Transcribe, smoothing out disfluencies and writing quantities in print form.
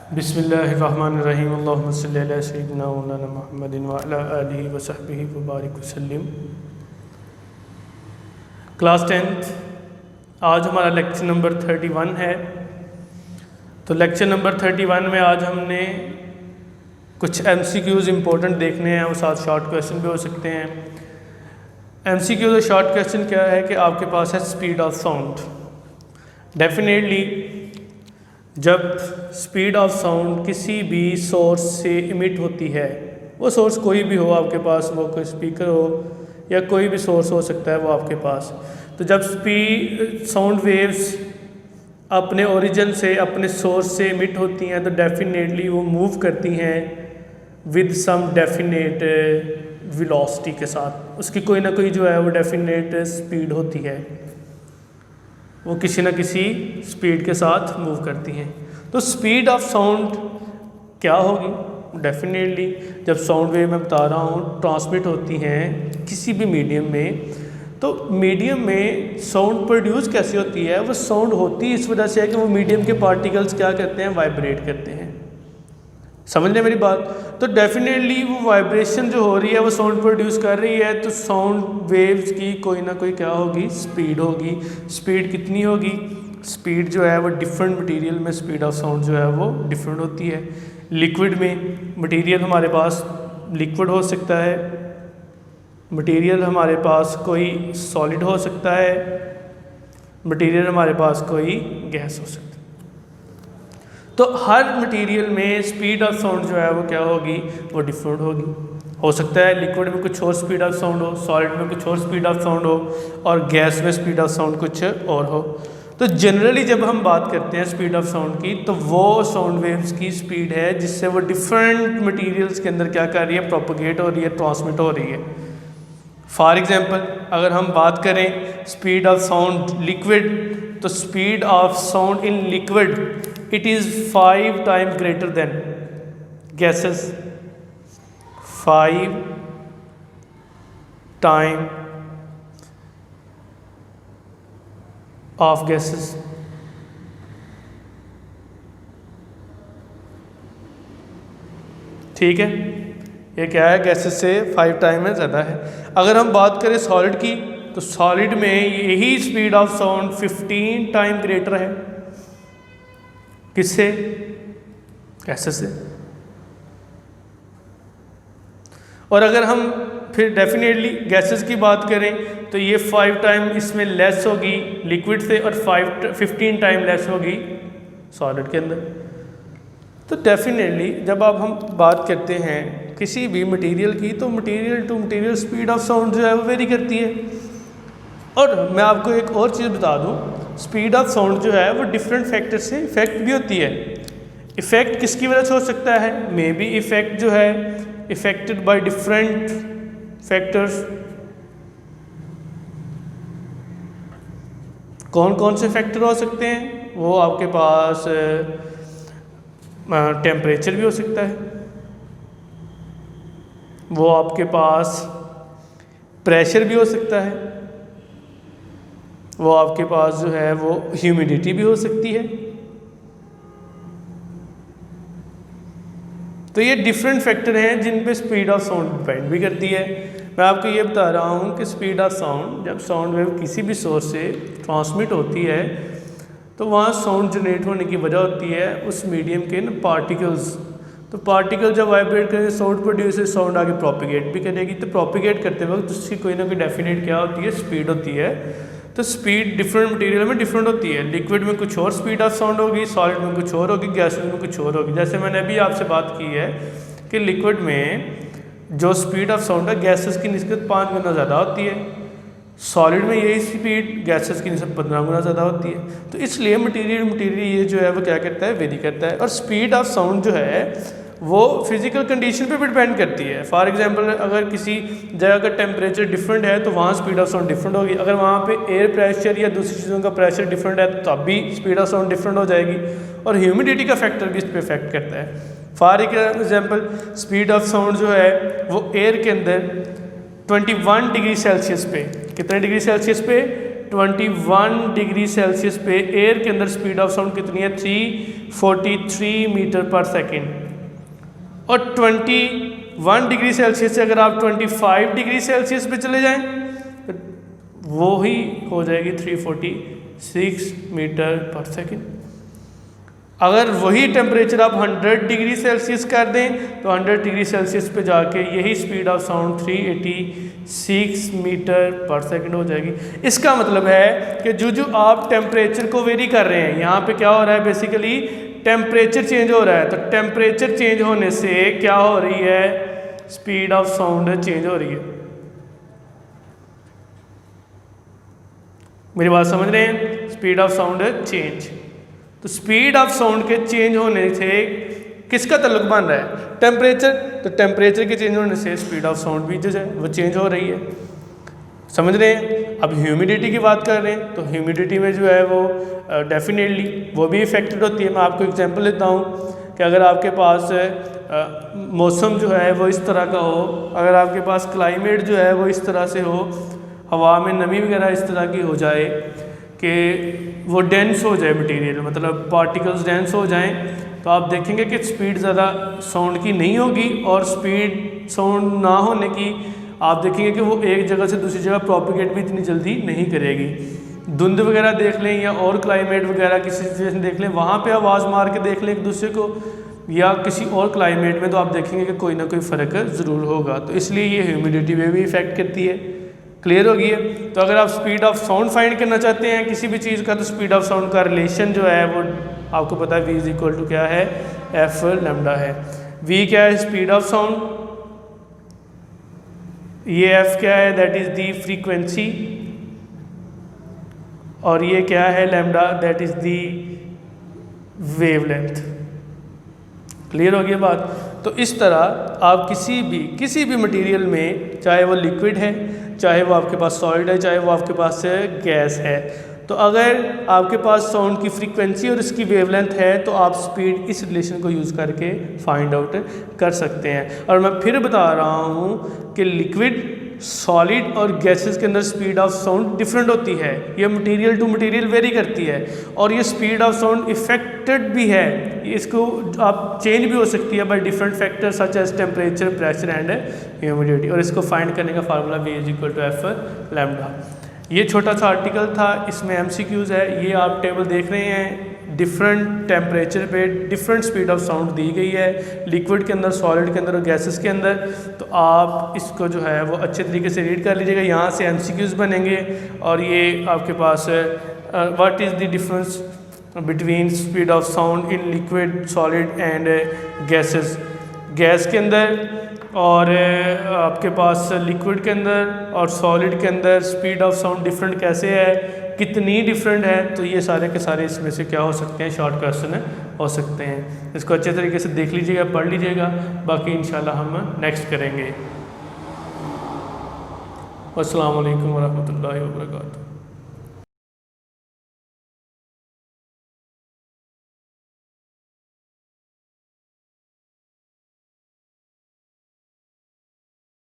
बिस्मिल्लाहिर्रहमानिर्रहीम अल्लाहुम्मा सल्लि अला सय्यिदिना मौलाना मुहम्मदिन व अला आलिहि व सहबिहि व बारिक वसल्लिम। क्लास 10th, आज हमारा लेक्चर नंबर 31 है। तो लेक्चर नंबर 31 में आज हमने कुछ MCQs इम्पोर्टेंट देखने हैं और साथ शॉर्ट क्वेश्चन भी हो सकते हैं। MCQ और शॉर्ट क्वेश्चन क्या है कि आपके पास है स्पीड ऑफ साउंड। डेफिनेटली जब स्पीड ऑफ साउंड किसी भी सोर्स से इमिट होती है, वो सोर्स कोई भी हो आपके पास, वो कोई स्पीकर हो या कोई भी सोर्स हो सकता है वो आपके पास। तो जब साउंड वेव्स अपने ओरिजिन से, अपने सोर्स से इमिट होती हैं तो डेफिनेटली वो मूव करती हैं विद सम डेफिनेट वेलोसिटी के साथ। उसकी कोई ना कोई जो है वो डेफिनेट स्पीड होती है, वो किसी न किसी स्पीड के साथ मूव करती हैं। तो स्पीड ऑफ साउंड क्या होगी? डेफिनेटली जब साउंड वेव मैं बता रहा हूँ ट्रांसमिट होती हैं किसी भी मीडियम में, तो मीडियम में साउंड प्रोड्यूस कैसे होती है? वो साउंड होती इस वजह से है कि वो मीडियम के पार्टिकल्स क्या करते हैं? वाइब्रेट करते हैं। समझ लें मेरी बात? तो डेफिनेटली वो वाइब्रेशन जो हो रही है वो साउंड प्रोड्यूस कर रही है, तो साउंड वेव्स की कोई ना कोई क्या होगी? स्पीड होगी। स्पीड कितनी होगी? स्पीड जो है वो डिफरेंट मटेरियल में स्पीड ऑफ साउंड जो है वो डिफरेंट होती है। लिक्विड में मटेरियल हमारे पास लिक्विड हो सकता है, मटेरियल हमारे पास कोई सॉलिड हो सकता है, मटेरियल हमारे पास कोई गैस हो सकता है। तो हर मटेरियल में स्पीड ऑफ साउंड जो है वो क्या होगी? वो डिफरेंट होगी। हो सकता है लिक्विड में कुछ और स्पीड ऑफ साउंड हो, सॉलिड में कुछ और स्पीड ऑफ साउंड हो, और गैस में स्पीड ऑफ साउंड कुछ और हो। तो जनरली जब हम बात करते हैं स्पीड ऑफ साउंड की, तो वो साउंड वेव्स की स्पीड है जिससे वो डिफरेंट मटेरियल्स के अंदर क्या कर रही है? प्रोपोगेट हो रही है, ट्रांसमिट हो रही है। फॉर एग्जांपल अगर हम बात करें स्पीड ऑफ साउंड लिक्विड, तो speed of sound in liquid it is 5 times greater than gases, 5 times of gases। ठीक है, ये क्या है? गैसेस से 5 टाइम में ज़्यादा है। अगर हम बात करें सॉलिड की, तो सॉलिड में यही speed of sound 15 time greater है। किससे? गैसेस से। और अगर हम फिर डेफिनेटली गैसेस की बात करें तो ये 5 टाइम इसमें लेस होगी लिक्विड से और 15 टाइम लेस होगी सॉलिड के अंदर। तो डेफिनेटली जब आप हम बात करते हैं किसी भी मटेरियल की, तो material to material speed of sound जो है वो वेरी करती है। और मैं आपको एक और चीज़ बता दूं, स्पीड ऑफ साउंड जो है वो डिफरेंट फैक्टर से इफेक्ट भी होती है। इफेक्ट किसकी वजह से हो सकता है? मे बी इफेक्ट जो है इफेक्टेड बाय डिफरेंट फैक्टर्स। कौन कौन से फैक्टर हो सकते हैं? वो आपके पास टेम्परेचर भी हो सकता है, वो आपके पास प्रेशर भी हो सकता है, वो आपके पास जो है वो ह्यूमिडिटी भी हो सकती है। तो ये डिफरेंट फैक्टर हैं जिन पे स्पीड ऑफ साउंड डिपेंड भी करती है। मैं आपको ये बता रहा हूँ कि स्पीड ऑफ साउंड, जब साउंड वेव किसी भी सोर्स से ट्रांसमिट होती है तो वहाँ साउंड जनरेट होने की वजह होती है उस मीडियम के ना पार्टिकल्स। तो पार्टिकल जब वाइब्रेट करेंगे साउंड प्रोड्यूस, साउंड आगे प्रोपिगेट भी करेगी। तो प्रोपिगेट करते वक्त उसकी कोई ना कोई डेफिनेट क्या होती है? स्पीड होती है। तो स्पीड डिफरेंट मटेरियल में डिफरेंट होती है। लिक्विड में कुछ और स्पीड ऑफ साउंड होगी, सॉलिड में कुछ और होगी, गैस में कुछ और होगी। जैसे मैंने अभी आपसे बात की है कि लिक्विड में जो स्पीड ऑफ साउंड है गैसेस की निस्बत 5 गुना ज़्यादा होती है, सॉलिड में यही स्पीड गैसेस की निस्बत 15 गुना ज़्यादा होती है। तो इसलिए मटेरियल ये जो है वो क्या करता है? वेरी करता है। और स्पीड ऑफ साउंड जो है वो फिजिकल कंडीशन पे भी डिपेंड करती है। फॉर एग्जांपल अगर किसी जगह का टेम्परेचर डिफरेंट है तो वहाँ स्पीड ऑफ साउंड डिफरेंट होगी। अगर वहाँ पे एयर प्रेशर या दूसरी चीज़ों का प्रेशर डिफरेंट है तो तब भी स्पीड ऑफ साउंड डिफरेंट हो जाएगी। और ह्यूमिडिटी का फैक्टर भी इस पर इफेक्ट करता है। For example speed of sound जो है वो एयर के अंदर 21 डिग्री सेल्सियस पे, कितने डिग्री सेल्सियस पे? 21 डिग्री सेल्सियस पे एयर के अंदर स्पीड ऑफ साउंड कितनी है? 343 मीटर पर सेकेंड। और 21 डिग्री सेल्सियस से अगर आप 25 डिग्री सेल्सियस पे चले जाएं तो वो ही हो जाएगी 346 मीटर पर सेकेंड। अगर वही टेम्परेचर आप 100 डिग्री सेल्सियस कर दें तो 100 डिग्री सेल्सियस पे जाके यही स्पीड ऑफ साउंड 386 मीटर पर सेकंड हो जाएगी। इसका मतलब है कि जो आप टेम्परेचर को वेरी कर रहे हैं, यहाँ पे क्या हो रहा है, बेसिकली टेम्परेचर चेंज हो रहा है। तो टेम्परेचर चेंज होने से क्या हो रही है? स्पीड ऑफ साउंड चेंज हो रही है। मेरी बात समझ रहे हैं? Speed of sound change. तो स्पीड ऑफ साउंड के चेंज होने से किसका ताल्लुक बन रहा है? टेम्परेचर। तो टेम्परेचर के चेंज होने से स्पीड ऑफ साउंड भी जो है वो चेंज हो रही है। समझ रहे हैं? अब ह्यूमिडिटी की बात कर रहे हैं तो ह्यूमिडिटी में जो है वो डेफिनेटली वो भी इफेक्टेड होती है। मैं आपको एग्जांपल देता हूँ कि अगर आपके पास मौसम जो है वो इस तरह का हो, अगर आपके पास क्लाइमेट जो है वो इस तरह से हो, हवा में नमी वगैरह इस तरह की हो जाए कि वो डेंस हो जाए मटेरियल, मतलब पार्टिकल्स डेंस हो जाएं, तो आप देखेंगे कि स्पीड ज़्यादा साउंड की नहीं होगी और स्पीड साउंड ना होने की आप देखेंगे कि वो एक जगह से दूसरी जगह प्रोपिगेट भी इतनी जल्दी नहीं करेगी। धुंध वगैरह देख लें या और क्लाइमेट वगैरह किसी सिचुएशन देख लें, वहाँ पे आवाज़ मार के देख लें एक दूसरे को, या किसी और क्लाइमेट में, तो आप देखेंगे कि कोई ना कोई फ़र्क ज़रूर होगा। तो इसलिए ये ह्यूमिडिटी में भी इफ़ेक्ट करती है। क्लियर हो गई है? तो अगर आप स्पीड ऑफ साउंड फाइंड करना चाहते हैं किसी भी चीज़ का, तो स्पीड ऑफ साउंड का रिलेशन जो है वो आपको पता है, v इज इक्वल टू क्या है? एफ लैम्डा है। v क्या है? Speed of sound. ये f क्या है? That is the frequency. और ये क्या है? Lambda, that is the wavelength. Clear हो गई बात? तो इस तरह आप किसी भी मटेरियल में, चाहे वो लिक्विड है, चाहे वो आपके पास सॉलिड है, चाहे वो आपके पास गैस है, तो अगर आपके पास साउंड की फ्रीक्वेंसी और इसकी वेवलेंथ है तो आप स्पीड इस रिलेशन को यूज़ करके फाइंड आउट कर सकते हैं। और मैं फिर बता रहा हूँ कि लिक्विड, सॉलिड और गैसेस के अंदर स्पीड ऑफ साउंड डिफरेंट होती है। ये मटेरियल टू मटेरियल वेरी करती है और ये स्पीड ऑफ साउंड इफेक्टेड भी है। इसको आप चेंज भी हो सकती है by different factor such as temperature, pressure and humidity. और इसको फाइंड करने का formula v is equal to F lambda. ये छोटा सा आर्टिकल था, इसमें MCQs है। ये आप टेबल देख रहे हैं, डिफरेंट टेम्परेचर पे डिफरेंट स्पीड ऑफ साउंड दी गई है, लिक्विड के अंदर, सॉलिड के अंदर और गैसेस के अंदर। तो आप इसको जो है वो अच्छे तरीके से रीड कर लीजिएगा। यहाँ से MCQs बनेंगे और ये आपके पास what is the difference between speed of sound in liquid, solid and gases. Gas के अंदर और आपके पास लिक्विड के अंदर और सॉलिड के अंदर स्पीड ऑफ साउंड डिफरेंट कैसे है, कितनी डिफरेंट है। तो ये सारे के सारे इसमें से क्या हो सकते हैं? शॉर्ट क्वेश्चन हो सकते हैं। इसको अच्छे तरीके से देख लीजिएगा, पढ़ लीजिएगा, बाकी इंशाल्लाह हम नेक्स्ट करेंगे। अस्सलाम वालेकुम वरहमतुल्लाहि वबरकातुहू।